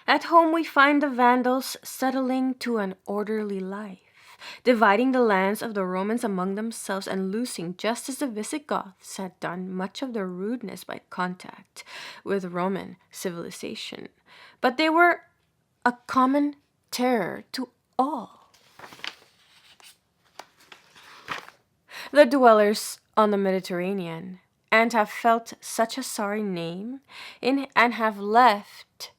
At home we find the Vandals settling to an orderly life, dividing the lands of the Romans among themselves and losing, just as the Visigoths had done, much of their rudeness by contact with Roman civilization. But they were a common terror to all. The dwellers on the Mediterranean, and have felt such a sorry name and have left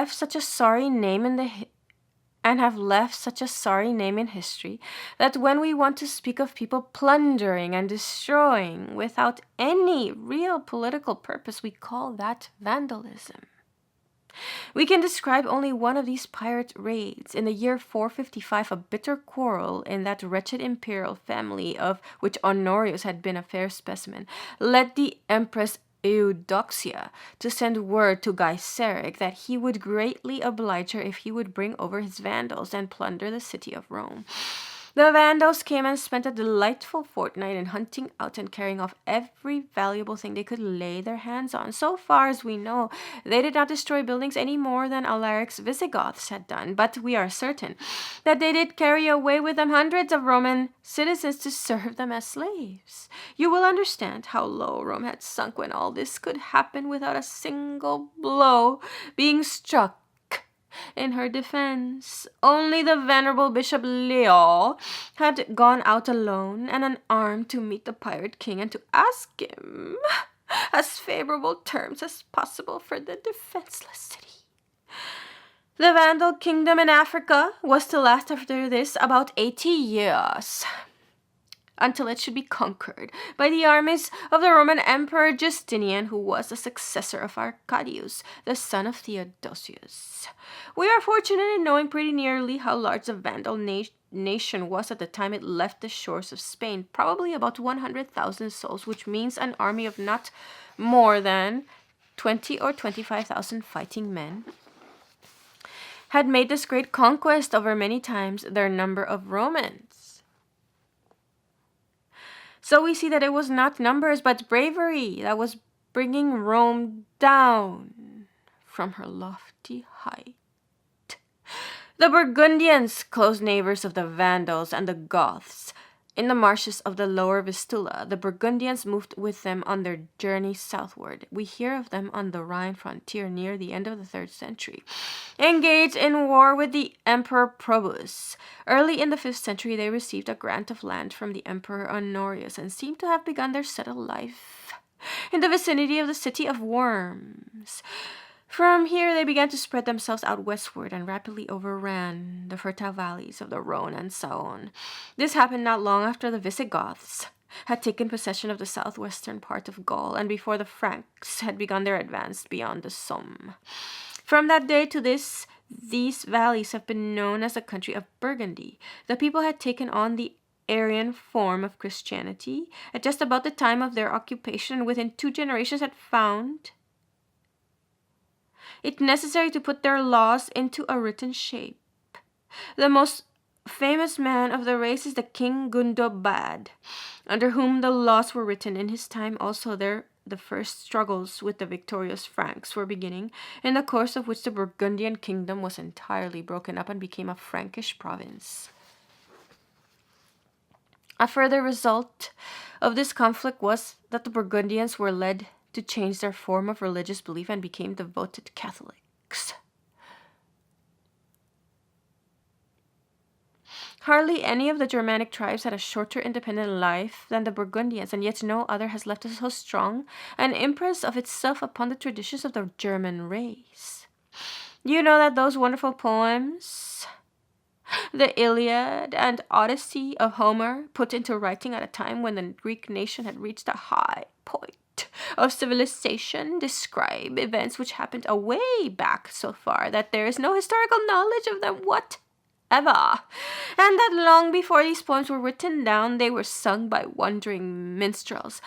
such a sorry name in history that when we want to speak of people plundering and destroying without any real political purpose, we call that vandalism. We can describe only one of these pirate raids. In the year 455, a bitter quarrel in that wretched imperial family, of which Honorius had been a fair specimen, led the Empress Eudoxia to send word to Gaiseric that he would greatly oblige her if he would bring over his Vandals and plunder the city of Rome. The Vandals came and spent a delightful fortnight in hunting out and carrying off every valuable thing they could lay their hands on. So far as we know, they did not destroy buildings any more than Alaric's Visigoths had done, but we are certain that they did carry away with them hundreds of Roman citizens to serve them as slaves. You will understand how low Rome had sunk when all this could happen without a single blow being struck in her defense. Only the venerable Bishop Leo had gone out alone and unarmed to meet the pirate king and to ask him as favorable terms as possible for the defenseless city. The Vandal kingdom in Africa was to last after this about 80 years, until it should be conquered by the armies of the Roman Emperor Justinian, who was the successor of Arcadius, the son of Theodosius. We are fortunate in knowing pretty nearly how large the Vandal nation was at the time it left the shores of Spain, probably about 100,000 souls, which means an army of not more than 20 or 25,000 fighting men had made this great conquest over many times their number of Romans. So we see that it was not numbers but bravery that was bringing Rome down from her lofty height. The Burgundians, close neighbors of the Vandals and the Goths, in the marshes of the lower Vistula, the Burgundians moved with them on their journey southward. We hear of them on the Rhine frontier near the end of the 3rd century, engaged in war with the Emperor Probus. Early in the 5th century, they received a grant of land from the Emperor Honorius and seem to have begun their settled life in the vicinity of the city of Worms. From here, they began to spread themselves out westward and rapidly overran the fertile valleys of the Rhone and Saône. This happened not long after the Visigoths had taken possession of the southwestern part of Gaul and before the Franks had begun their advance beyond the Somme. From that day to this, these valleys have been known as the country of Burgundy. The people had taken on the Arian form of Christianity at just about the time of their occupation, and within 2 generations had found it necessary to put their laws into a written shape. The most famous man of the race is the King Gundobad, under whom the laws were written. In his time also the first struggles with the victorious Franks were beginning, in the course of which the Burgundian kingdom was entirely broken up and became a Frankish province. A further result of this conflict was that the Burgundians were led to change their form of religious belief and became devoted Catholics. Hardly any of the Germanic tribes had a shorter independent life than the Burgundians, and yet no other has left so strong an impress of itself upon the traditions of the German race. You know that those wonderful poems, the Iliad and Odyssey of Homer, put into writing at a time when the Greek nation had reached a high point of civilization, describe events which happened away back so far that there is no historical knowledge of them whatsoever. ever, and that long before these poems were written down, they were sung by wandering minstrels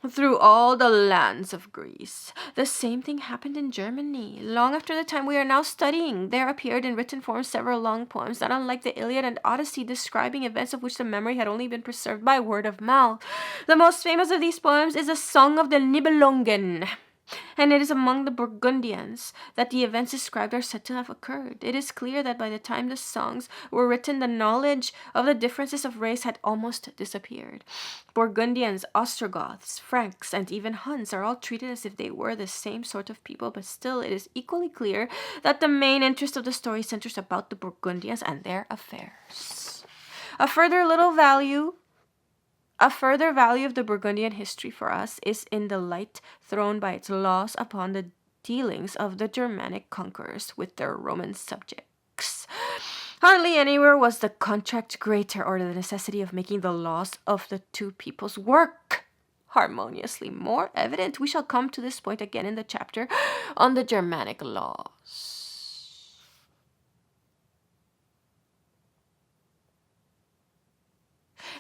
through all the lands of Greece. The same thing happened in Germany. Long after the time we are now studying, there appeared in written form several long poems, not unlike the Iliad and Odyssey, describing events of which the memory had only been preserved by word of mouth. The most famous of these poems is a Song of the Nibelungen, and it is among the Burgundians that the events described are said to have occurred. It is clear that by the time the songs were written, the knowledge of the differences of race had almost disappeared. Burgundians, Ostrogoths, Franks, and even Huns are all treated as if they were the same sort of people, but still it is equally clear that the main interest of the story centers about the Burgundians and their affairs. A further value of the Burgundian history for us is in the light thrown by its laws upon the dealings of the Germanic conquerors with their Roman subjects. Hardly anywhere was the contract greater or the necessity of making the laws of the two peoples work harmoniously more evident. We shall come to this point again in the chapter on the Germanic laws.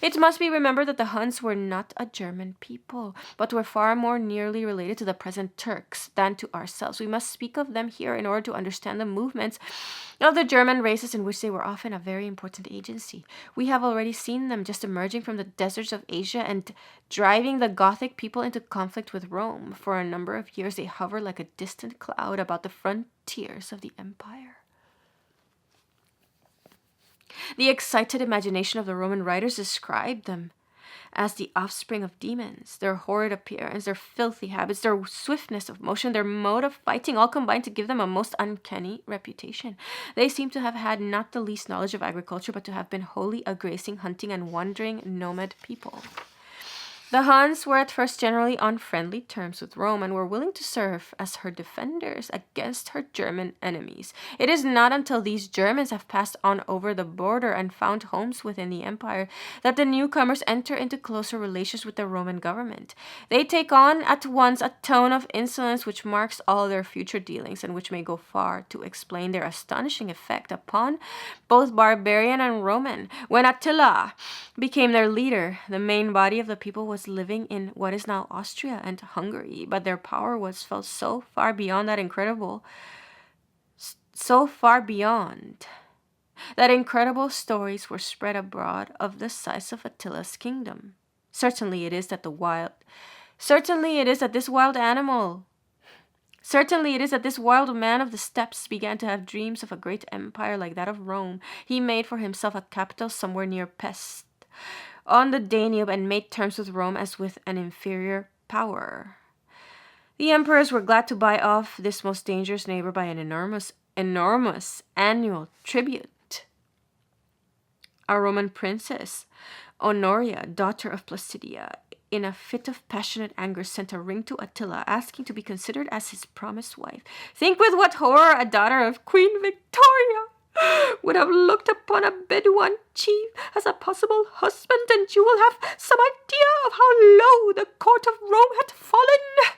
It must be remembered that the Huns were not a German people, but were far more nearly related to the present Turks than to ourselves. We must speak of them here in order to understand the movements of the German races, in which they were often a very important agency. We have already seen them just emerging from the deserts of Asia and driving the Gothic people into conflict with Rome. For a number of years they hovered like a distant cloud about the frontiers of the empire. The excited imagination of the Roman writers described them as the offspring of demons. Their horrid appearance, their filthy habits, their swiftness of motion, their mode of fighting all combined to give them a most uncanny reputation. They seem to have had not the least knowledge of agriculture, but to have been wholly a grazing, hunting, and wandering nomad people. The Huns were at first generally on friendly terms with Rome and were willing to serve as her defenders against her German enemies. It is not until these Germans have passed on over the border and found homes within the empire that the newcomers enter into closer relations with the Roman government. They take on at once a tone of insolence which marks all their future dealings and which may go far to explain their astonishing effect upon both barbarian and Roman. When Attila became their leader, the main body of the people was living in what is now Austria and Hungary, but their power was felt so far beyond that incredible stories were spread abroad of the size of Attila's kingdom. Certainly it is that this wild man of the steppes began to have dreams of a great empire like that of Rome. He made for himself a capital somewhere near Pest on the Danube and made terms with Rome as with an inferior power. The emperors were glad to buy off this most dangerous neighbor by an enormous annual tribute. A Roman princess, Honoria, daughter of Placidia, in a fit of passionate anger, sent a ring to Attila, asking to be considered as his promised wife. Think with what horror a daughter of Queen Victoria would have looked upon a Bedouin chief as a possible husband, and you will have some idea of how low the court of Rome had fallen.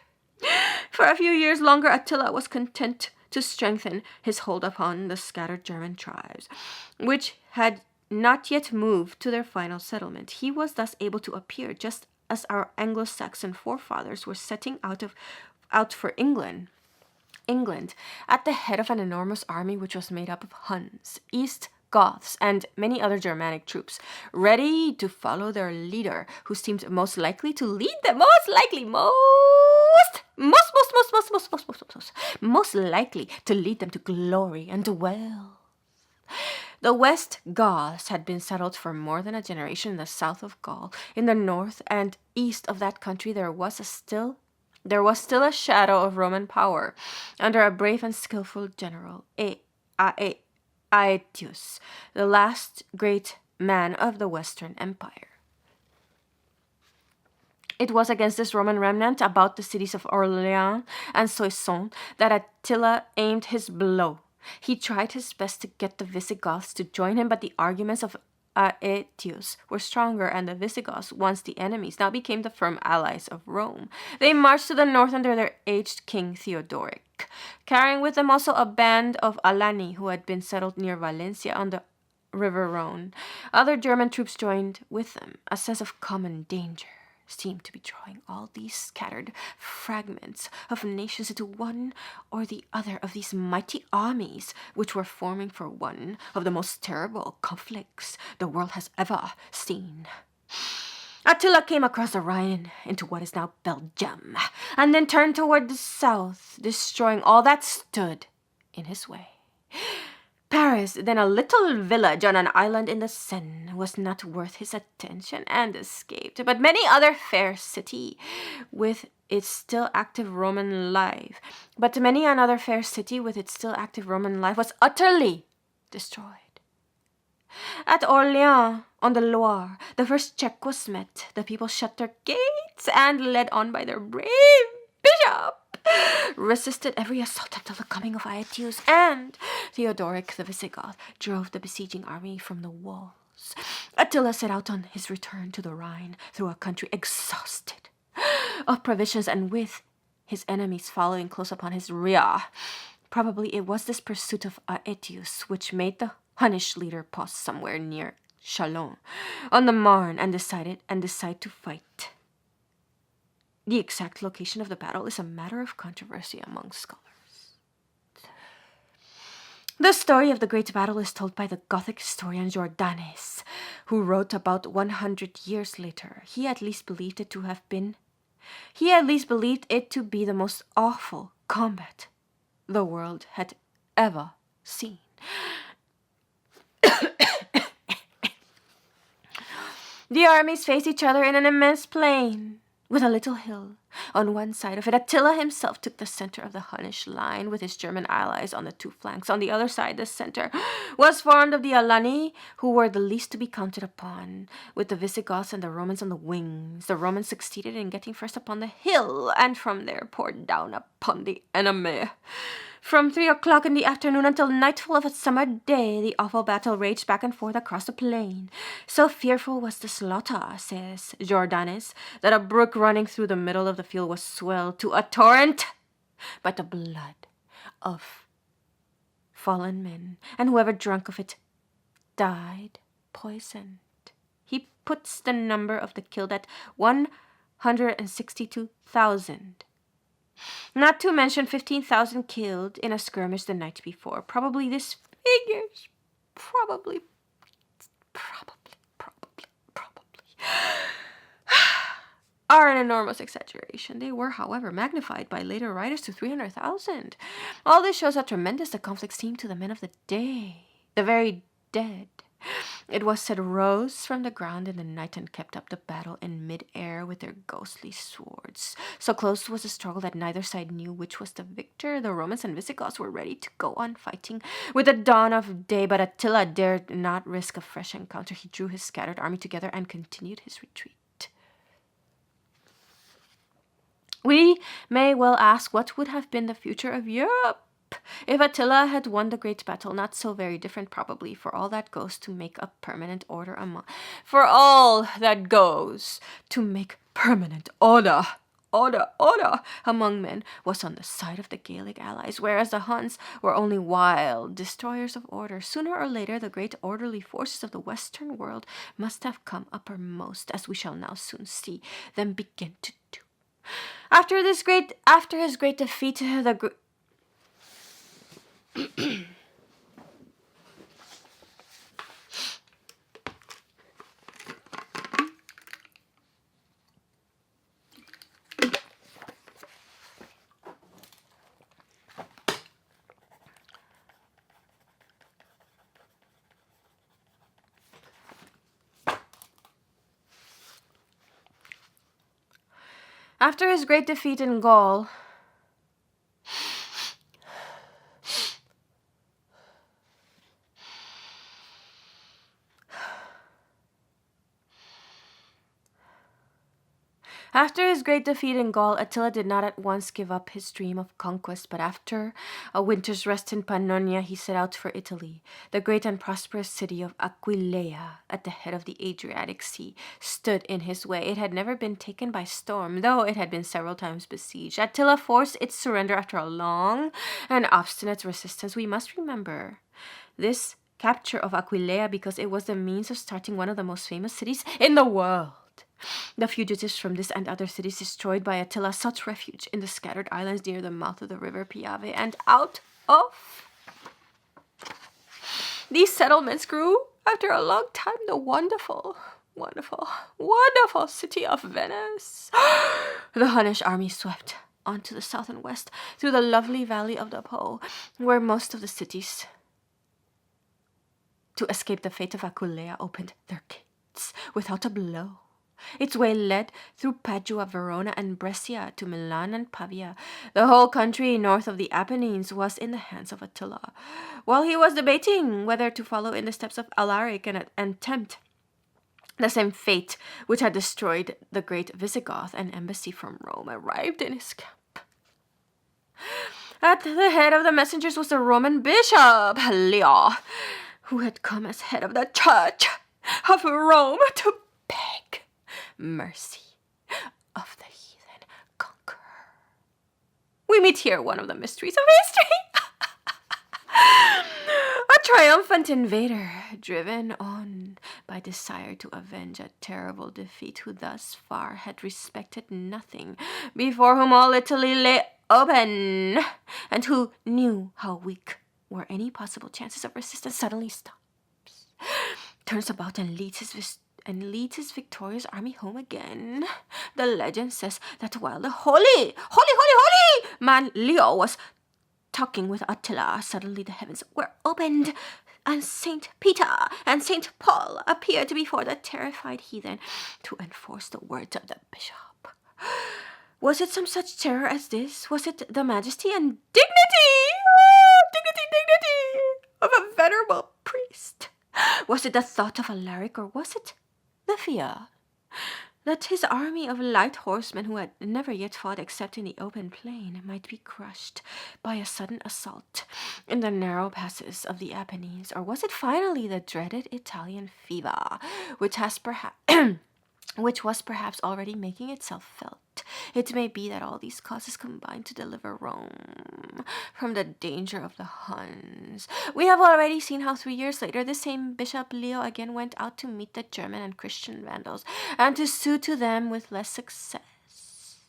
For a few years longer, Attila was content to strengthen his hold upon the scattered German tribes, which had not yet moved to their final settlement. He was thus able to appear just as our Anglo-Saxon forefathers were setting out for England, at the head of an enormous army which was made up of Huns, East Goths, and many other Germanic troops, ready to follow their leader, who seemed most likely to lead them, most likely to lead them to glory and wealth. The West Goths had been settled for more than a generation in the south of Gaul. In the north and east of that country there was still a shadow of Roman power under a brave and skillful general, Aetius, the last great man of the Western Empire. It was against this Roman remnant about the cities of Orleans and Soissons that Attila aimed his blow. He tried his best to get the Visigoths to join him, but the arguments of Aetius were stronger, and the Visigoths, once the enemies, now became the firm allies of Rome. They marched to the north under their aged king Theodoric, carrying with them also a band of Alani who had been settled near Valencia on the River Rhone. Other German troops joined with them. A sense of common danger seemed to be drawing all these scattered fragments of nations into one or the other of these mighty armies, which were forming for one of the most terrible conflicts the world has ever seen. Attila came across the Rhine into what is now Belgium, and then turned toward the south, destroying all that stood in his way. Paris, then a little village on an island in the Seine, was not worth his attention and escaped, but many other fair city with its still active Roman life. But many another fair city with its still active Roman life was utterly destroyed. At Orleans, on the Loire, the first check was met. The people shut their gates and, led on by their brave bishop, resisted every assault until the coming of Aetius, and Theodoric the Visigoth drove the besieging army from the walls. Attila set out on his return to the Rhine through a country exhausted of provisions and with his enemies following close upon his rear. Probably it was this pursuit of Aetius which made the Hunnish leader pause somewhere near Chalons on the Marne and decide to fight. The exact location of the battle is a matter of controversy among scholars. The story of the great battle is told by the Gothic historian Jordanes, who wrote about 100 years later. He at least believed it to be the most awful combat the world had ever seen. The armies faced each other in an immense plain, with a little hill on one side of it. Attila himself took the center of the Hunnish line with his German allies on the two flanks. On the other side, the center was formed of the Alani, who were the least to be counted upon, with the Visigoths and the Romans on the wings. The Romans succeeded in getting first upon the hill, and from there poured down upon the enemy. From 3 o'clock in the afternoon until nightfall of a summer day, the awful battle raged back and forth across the plain. So fearful was the slaughter, says Jordanes, that a brook running through the middle of the field was swelled to a torrent by the blood of fallen men, and whoever drank of it died poisoned. He puts the number of the killed at 162,000. Not to mention 15,000 killed in a skirmish the night before. Probably this figures, probably are an enormous exaggeration. They were, however, magnified by later writers to 300,000. All this shows how tremendous the conflict seemed to the men of the day. The very dead, it was said, rose from the ground in the night and kept up the battle in mid-air with their ghostly swords. So close was the struggle that neither side knew which was the victor. The Romans and Visigoths were ready to go on fighting with the dawn of day, but Attila dared not risk a fresh encounter. He drew his scattered army together and continued his retreat. We may well ask what would have been the future of Europe if Attila had won the great battle. Not so very different, probably, for all that goes to make a permanent order among men was on the side of the Gaelic allies, whereas the Huns were only wild destroyers of order. Sooner or later, the great orderly forces of the Western world must have come uppermost, as we shall now soon see them begin to do. After his great defeat, After his great defeat in Gaul, Attila did not at once give up his dream of conquest, but after a winter's rest in Pannonia, he set out for Italy. The great and prosperous city of Aquileia, at the head of the Adriatic Sea, stood in his way. It had never been taken by storm, though it had been several times besieged. Attila forced its surrender after a long and obstinate resistance. We must remember this capture of Aquileia because it was the means of starting one of the most famous cities in the world. The fugitives from this and other cities destroyed by Attila sought refuge in the scattered islands near the mouth of the river Piave, and out of these settlements grew, after a long time, the wonderful, wonderful, wonderful city of Venice. The Hunnish army swept on to the south and west through the lovely valley of the Po, where most of the cities, to escape the fate of Aquileia, opened their gates without a blow. Its way led through Padua, Verona, and Brescia to Milan and Pavia. The whole country north of the Apennines was in the hands of Attila, while he was debating whether to follow in the steps of Alaric and tempt the same fate which had destroyed the great Visigoth. An embassy from Rome arrived in his camp. At the head of the messengers was the Roman bishop, Leo, who had come as head of the Church of Rome to beg mercy of the heathen conqueror. We meet here one of the mysteries of history. A triumphant invader, driven on by desire to avenge a terrible defeat, who thus far had respected nothing, before whom all Italy lay open, and who knew how weak were any possible chances of resistance, suddenly stops, turns about, and leads his victorious army home again. The legend says that while the holy man Leo was talking with Attila, suddenly the heavens were opened, and Saint Peter and Saint Paul appeared before the terrified heathen to enforce the words of the bishop. Was it some such terror as this? Was it the majesty and dignity of a venerable priest? Was it the thought of Alaric, or was it the fear that his army of light horsemen, who had never yet fought except in the open plain, might be crushed by a sudden assault in the narrow passes of the Apennines? Or was it finally the dreaded Italian fever, which was perhaps already making itself felt? It may be that all these causes combined to deliver Rome from the danger of the Huns. We have already seen how 3 years later the same Bishop Leo again went out to meet the German and Christian Vandals, and to sue to them with less success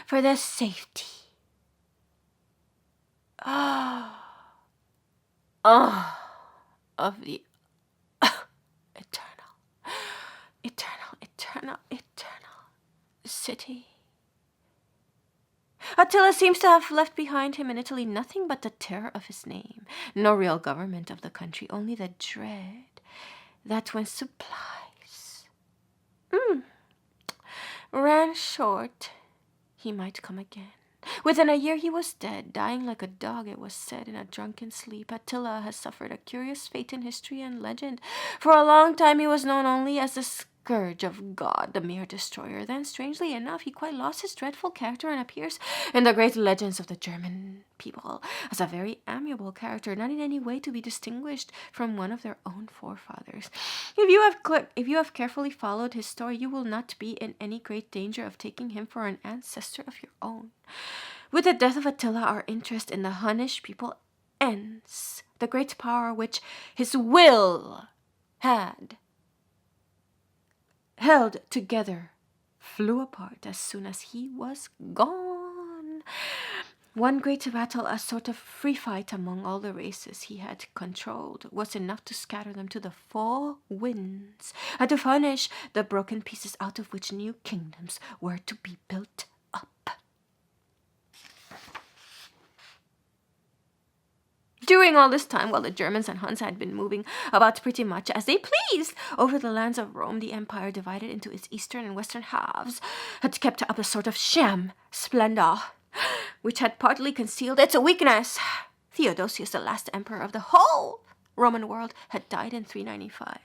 for the safety of the eternal city. Attila seems to have left behind him in Italy nothing but the terror of his name. No real government of the country, only the dread that when supplies ran short, he might come again. Within a year he was dead, dying like a dog, it was said, in a drunken sleep. Attila has suffered a curious fate in history and legend. For a long time he was known only as the scourge of God, the mere destroyer. Then, strangely enough, he quite lost his dreadful character and appears in the great legends of the German people as a very amiable character, not in any way to be distinguished from one of their own forefathers. If you have carefully followed his story, you will not be in any great danger of taking him for an ancestor of your own. With the death of Attila, our interest in the Hunnish people ends. The great power which his will had held together flew apart as soon as he was gone. One great battle, a sort of free fight among all the races he had controlled, was enough to scatter them to the four winds, and to furnish the broken pieces out of which new kingdoms were to be built up. During all this time, while the Germans and Huns had been moving about pretty much as they pleased over the lands of Rome, the empire, divided into its eastern and western halves, had kept up a sort of sham splendor, which had partly concealed its weakness. Theodosius, the last emperor of the whole Roman world, had died in 395.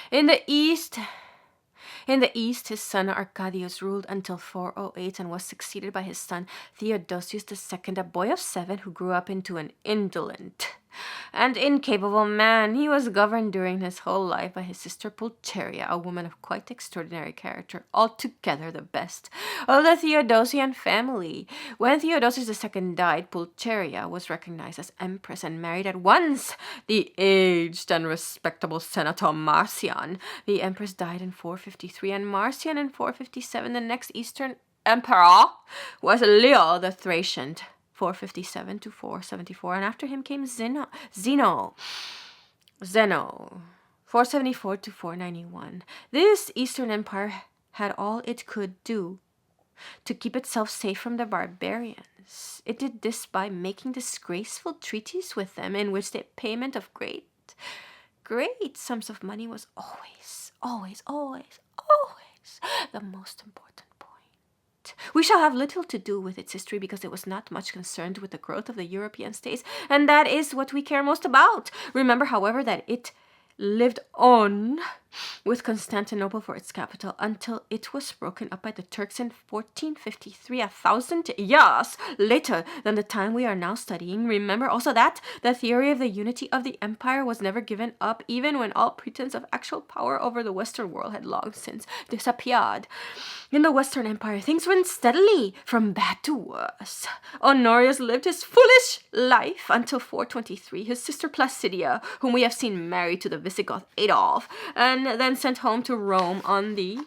In the east, his son Arcadius ruled until 408 and was succeeded by his son Theodosius II, a boy of 7 who grew up into an indolent and incapable man. He was governed during his whole life by his sister Pulcheria, a woman of quite extraordinary character, altogether the best of the Theodosian family. When Theodosius II died, Pulcheria was recognized as empress and married at once the aged and respectable senator Marcian. The empress died in 453, and Marcian in 457. The next Eastern emperor was Leo the Thracian, 457 to 474, and after him came Zeno, 474 to 491. This Eastern Empire had all it could do to keep itself safe from the barbarians. It did this by making disgraceful treaties with them, in which the payment of great sums of money was always the most important point. We shall have little to do with its history because it was not much concerned with the growth of the European states, and that is what we care most about. Remember, however, that it lived on with Constantinople for its capital until it was broken up by the Turks in 1453, 1,000 years later than the time we are now studying. Remember also that the theory of the unity of the empire was never given up, even when all pretense of actual power over the Western world had long since disappeared. In the Western Empire, things went steadily from bad to worse. Honorius lived his foolish life until 423. His sister Placidia, whom we have seen married to the Visigoth Adolf, and then sent home to Rome on the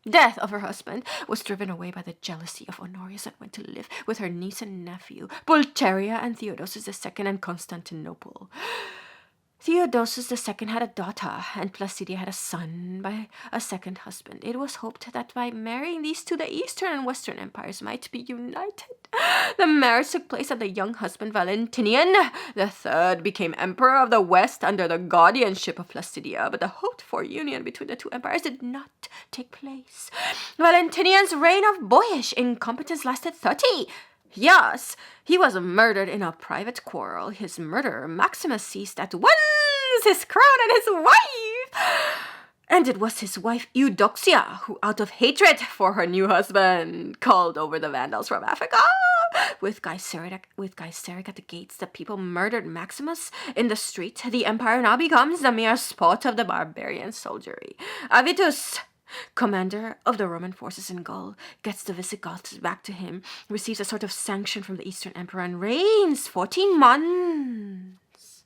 death of her husband, was driven away by the jealousy of Honorius and went to live with her niece and nephew, Pulcheria and Theodosius II in Constantinople. Theodosius II had a daughter, and Placidia had a son by a second husband. It was hoped that by marrying these two, the Eastern and Western empires might be united. The marriage took place, and the young husband, Valentinian III, became emperor of the West under the guardianship of Placidia, but the hoped-for union between the two empires did not take place. Valentinian's reign of boyish incompetence lasted 30 years. He was murdered in a private quarrel. His murderer, Maximus, seized at once his crown and his wife. And it was his wife Eudoxia who, out of hatred for her new husband, called over the Vandals from Africa. With Gaiseric at the gates, the people murdered Maximus in the street. The empire now becomes the mere sport of the barbarian soldiery. Avitus, commander of the Roman forces in Gaul, gets the Visigoths back to him, receives a sort of sanction from the Eastern Emperor, and reigns 14 months.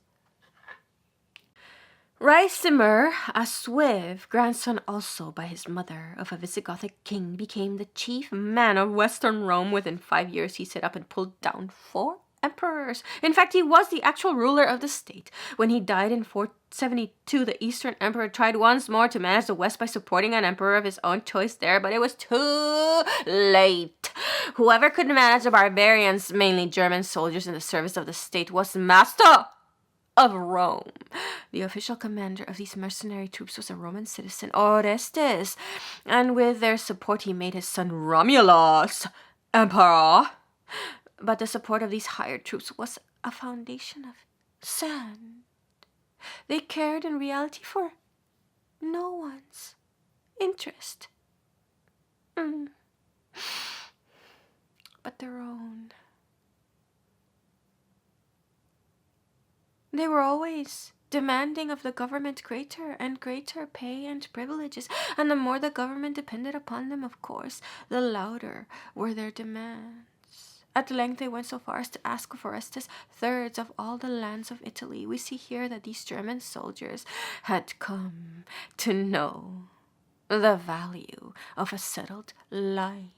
Ricimer, a Suev, grandson also by his mother of a Visigothic king, became the chief man of Western Rome. Within 5 years, he set up and pulled down 4 emperors. In fact, he was the actual ruler of the state. When he died in 472, the Eastern Emperor tried once more to manage the West by supporting an emperor of his own choice there, but it was too late. Whoever could manage the barbarians, mainly German soldiers in the service of the state, was master of Rome. The official commander of these mercenary troops was a Roman citizen, Orestes, and with their support he made his son Romulus emperor. But the support of these hired troops was a foundation of sand. They cared in reality for no one's interest. But their own. They were always demanding of the government greater and greater pay and privileges, and the more the government depended upon them, of course, the louder were their demands. At length they went so far as to ask of Orestes thirds of all the lands of Italy. We see here that these German soldiers had come to know the value of a settled life.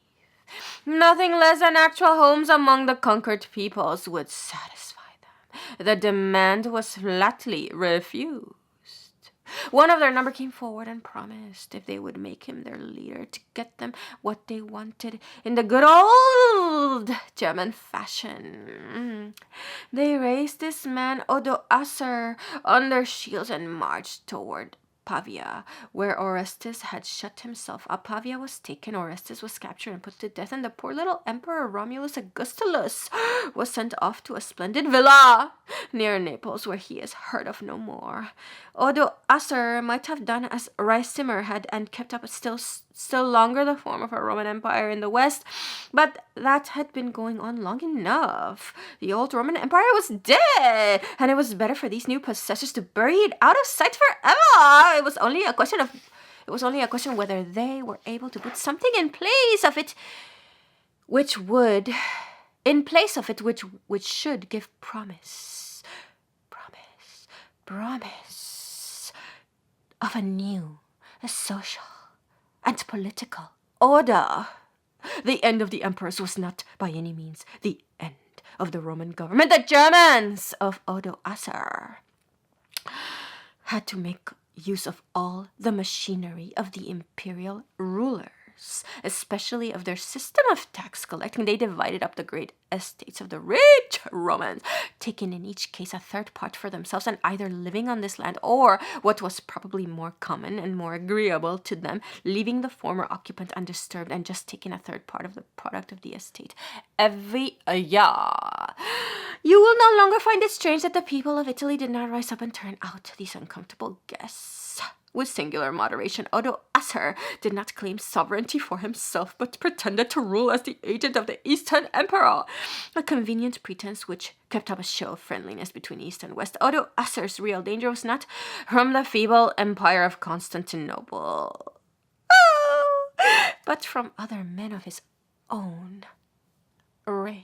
Nothing less than actual homes among the conquered peoples would satisfy them. The demand was flatly refused. One of their number came forward and promised, if they would make him their leader, to get them what they wanted in the good old German fashion. They raised this man, Odoacer, on their shields and marched toward Pavia, where Orestes had shut himself up. Pavia was taken, Orestes was captured and put to death, and the poor little Emperor Romulus Augustulus was sent off to a splendid villa near Naples, where he is heard of no more. Odoacer might have done as Ricimer had and kept up a still still longer the form of a Roman Empire in the West, but that had been going on long enough. The old Roman Empire was dead, and it was better for these new possessors to bury it out of sight forever. It was only a question whether they were able to put something in place of it, which should give promise of a new, social and political order. The end of the emperors was not by any means the end of the Roman government. The Germans of Odoacer had to make use of all the machinery of the imperial rulers, especially of their system of tax collecting. They divided up the great estates of the rich Romans, taking in each case a third part for themselves, and either living on this land or, what was probably more common and more agreeable to them, leaving the former occupant undisturbed and just taking a third part of the product of the estate every year. You will no longer find it strange that the people of Italy did not rise up and turn out these uncomfortable guests. With singular moderation, Odoacer did not claim sovereignty for himself, but pretended to rule as the agent of the Eastern Emperor, a convenient pretense which kept up a show of friendliness between East and West. Odoacer's real danger was not from the feeble empire of Constantinople, but from other men of his own race.